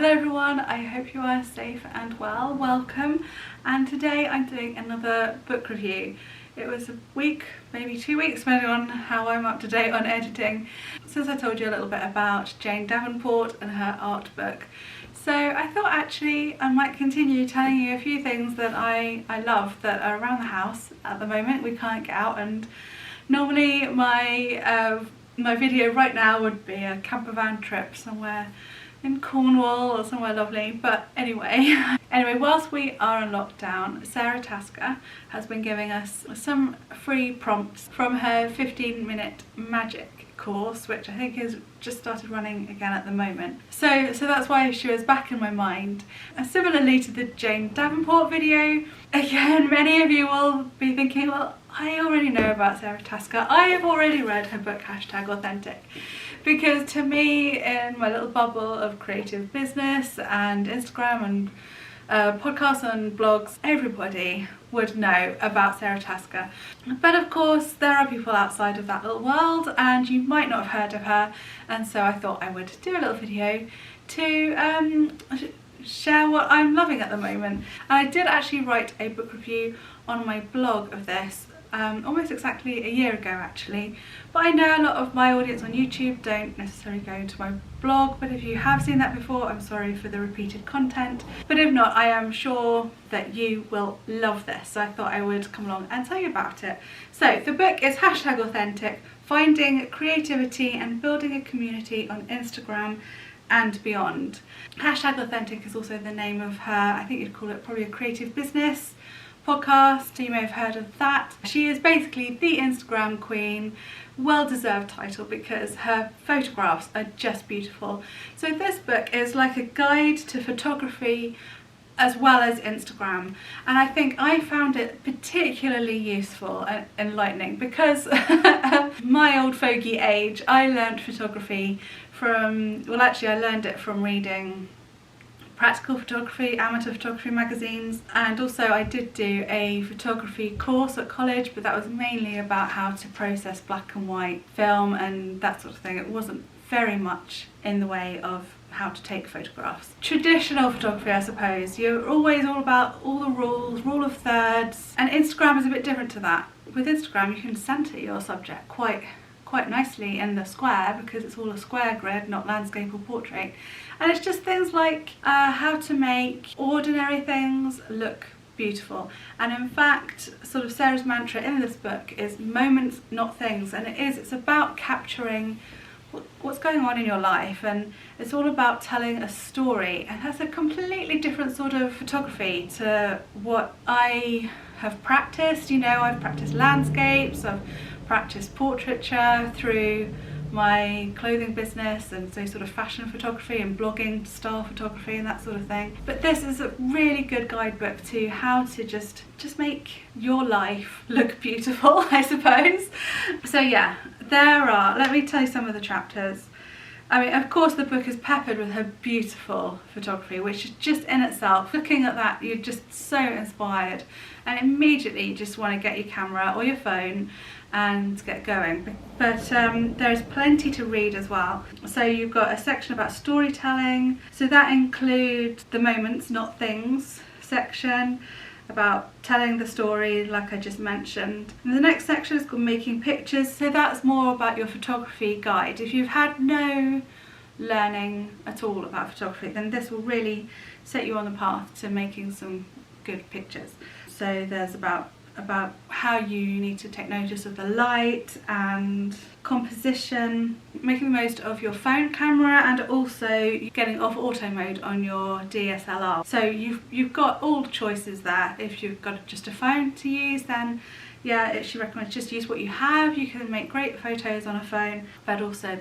Hello everyone, I hope you are safe and well. Welcome, and today I'm doing another book review. It was a week, maybe 2 weeks, depending on how I'm up to date on editing, since I told you a little bit about Jane Davenport and her art book. So I thought actually I might continue telling you a few things that I love that are around the house at the moment. We can't get out, and normally my video right now would be a camper van trip somewhere in Cornwall or somewhere lovely, but anyway. Whilst we are on lockdown, Sara Tasker has been giving us some free prompts from her 15-minute magic course, which I think is just started running again at the moment. So that's why she was back in my mind. And similarly to the Jane Davenport video, again, many of you will be thinking, well, I already know about Sara Tasker. I have already read her book #authentic. Because to me, in my little bubble of creative business and Instagram and podcasts and blogs, everybody would know about Sara Tasker. But of course, there are people outside of that little world and you might not have heard of her. And so I thought I would do a little video to share what I'm loving at the moment. And I did actually write a book review on my blog of this almost exactly a year ago actually, but I know a lot of my audience on YouTube don't necessarily go to my blog, but if you have seen that before, I'm sorry for the repeated content, but if not, I am sure that you will love this, so I thought I would come along and tell you about it. So the book is #authentic, finding creativity and building a community on Instagram and beyond. #authentic is also the name of her, I think you'd call it probably a creative business podcast. You may have heard of that. She is basically the Instagram queen. Well-deserved title because her photographs are just beautiful. So this book is like a guide to photography as well as Instagram, and I think I found it particularly useful and enlightening because my old fogey age, I learned photography from, well actually I learned it from reading practical photography, amateur photography magazines, and also I did do a photography course at college, but that was mainly about how to process black and white film and that sort of thing. It wasn't very much in the way of how to take photographs. Traditional photography, I suppose, you're always all about all the rules, rule of thirds, and Instagram is a bit different to that. With Instagram you can centre your subject quite nicely in the square because it's all a square grid, not landscape or portrait, and it's just things like how to make ordinary things look beautiful. And in fact, sort of Sarah's mantra in this book is moments, not things, and it's about capturing what's going on in your life, and it's all about telling a story, and that's a completely different sort of photography to what I have practiced. You know, I've practiced landscapes, I've practiced portraiture through my clothing business, and so sort of fashion photography and blogging style photography and that sort of thing. But this is a really good guidebook to how to just make your life look beautiful, I suppose. So yeah, let me tell you some of the chapters. I mean, of course the book is peppered with her beautiful photography, which is just in itself, looking at that, you're just so inspired and immediately you just want to get your camera or your phone and get going. But there's plenty to read as well. So you've got a section about storytelling, so that includes the moments, not things section, about telling the story like I just mentioned. And the next section is called making pictures, so that's more about your photography guide. If you've had no learning at all about photography, then this will really set you on the path to making some good pictures. So there's about how you need to take notice of the light and composition, making the most of your phone camera, and also getting off auto mode on your DSLR. So you've got all the choices there. If you've got just a phone to use, then yeah, she recommends just use what you have. You can make great photos on a phone, but also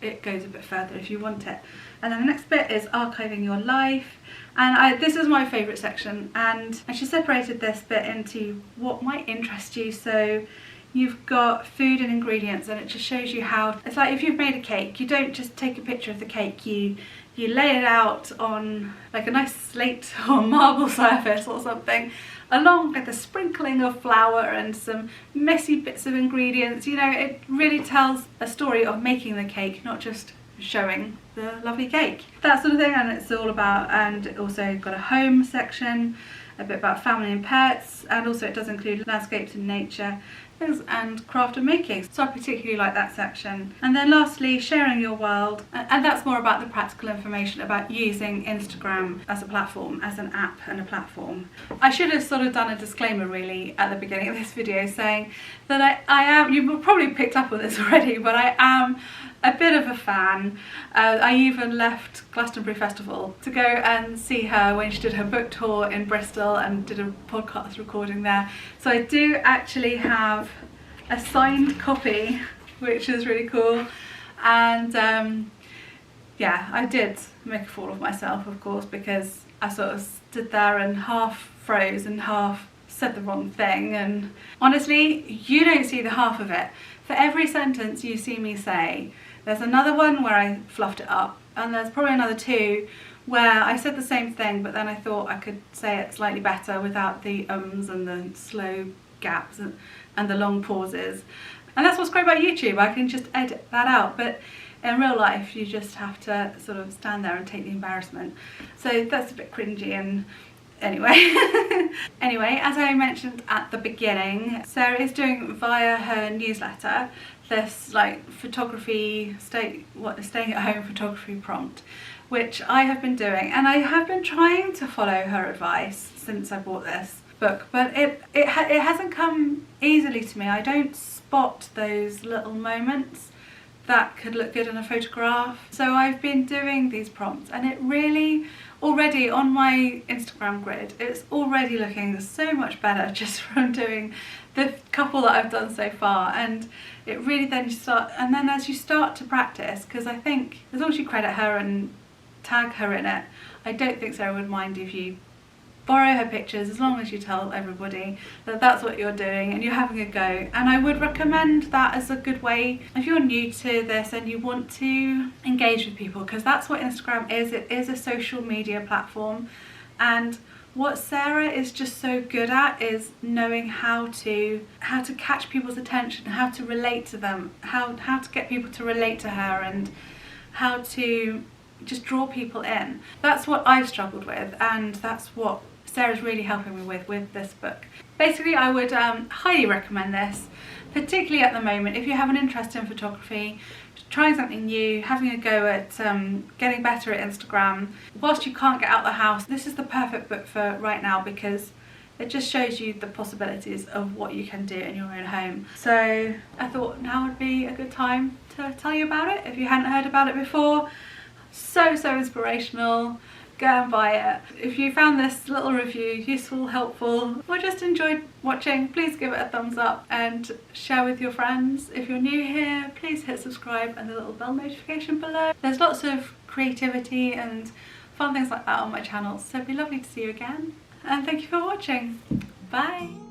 it goes a bit further if you want it. And then the next bit is archiving your life, and this is my favourite section, and she separated this bit into what might interest you. So you've got food and ingredients, and it just shows you how, it's like if you've made a cake, you don't just take a picture of the cake, you lay it out on like a nice slate or marble surface or something, along with a sprinkling of flour and some messy bits of ingredients. You know, it really tells a story of making the cake, not just showing the lovely cake. That sort of thing, and it's all about, and it also got a home section, a bit about family and pets, and also it does include landscapes and nature things and craft and making, so I particularly like that section. And then lastly, sharing your world, and that's more about the practical information about using Instagram as a platform, as an app and a platform. I should have sort of done a disclaimer really at the beginning of this video saying that I am, you've probably picked up on this already, but I am a bit of a fan. I even left Glastonbury Festival to go and see her when she did her book tour in Bristol and did a podcast recording there. So I do actually have a signed copy, which is really cool. And yeah, I did make a fool of myself, of course, because I sort of stood there and half froze and half said the wrong thing, and honestly, you don't see the half of it. For every sentence you see me say, there's another one where I fluffed it up, and there's probably another two where I said the same thing, but then I thought I could say it slightly better without the ums and the slow gaps and the long pauses. And that's what's great about YouTube, I can just edit that out, but in real life you just have to sort of stand there and take the embarrassment. So that's a bit cringy, and anyway, as I mentioned at the beginning, Sarah is doing via her newsletter this like photography, staying at home photography prompt, which I have been doing, and I have been trying to follow her advice since I bought this book, but it hasn't come easily to me. I don't spot those little moments that could look good in a photograph. So I've been doing these prompts, and it really, already on my Instagram grid, it's already looking so much better just from doing the couple that I've done so far. And it really then as you start to practice, because I think as long as you credit her and tag her in it, I don't think Sarah would mind if you borrow her pictures, as long as you tell everybody that that's what you're doing and you're having a go. And I would recommend that as a good way if you're new to this and you want to engage with people, because that's what Instagram is. It is a social media platform, and what Sarah is just so good at is knowing how to catch people's attention, how to relate to them, how to get people to relate to her, and how to just draw people in. That's what I've struggled with, and that's what Sarah's really helping me with this book. Basically, I would highly recommend this, particularly at the moment if you have an interest in photography, trying something new, having a go at getting better at Instagram. Whilst you can't get out the house, this is the perfect book for right now, because it just shows you the possibilities of what you can do in your own home. So I thought now would be a good time to tell you about it if you hadn't heard about it before. So inspirational. Go and buy it. If you found this little review useful, helpful, or just enjoyed watching, please give it a thumbs up and share with your friends. If you're new here, please hit subscribe and the little bell notification below. There's lots of creativity and fun things like that on my channel, so it'd be lovely to see you again. And thank you for watching. Bye!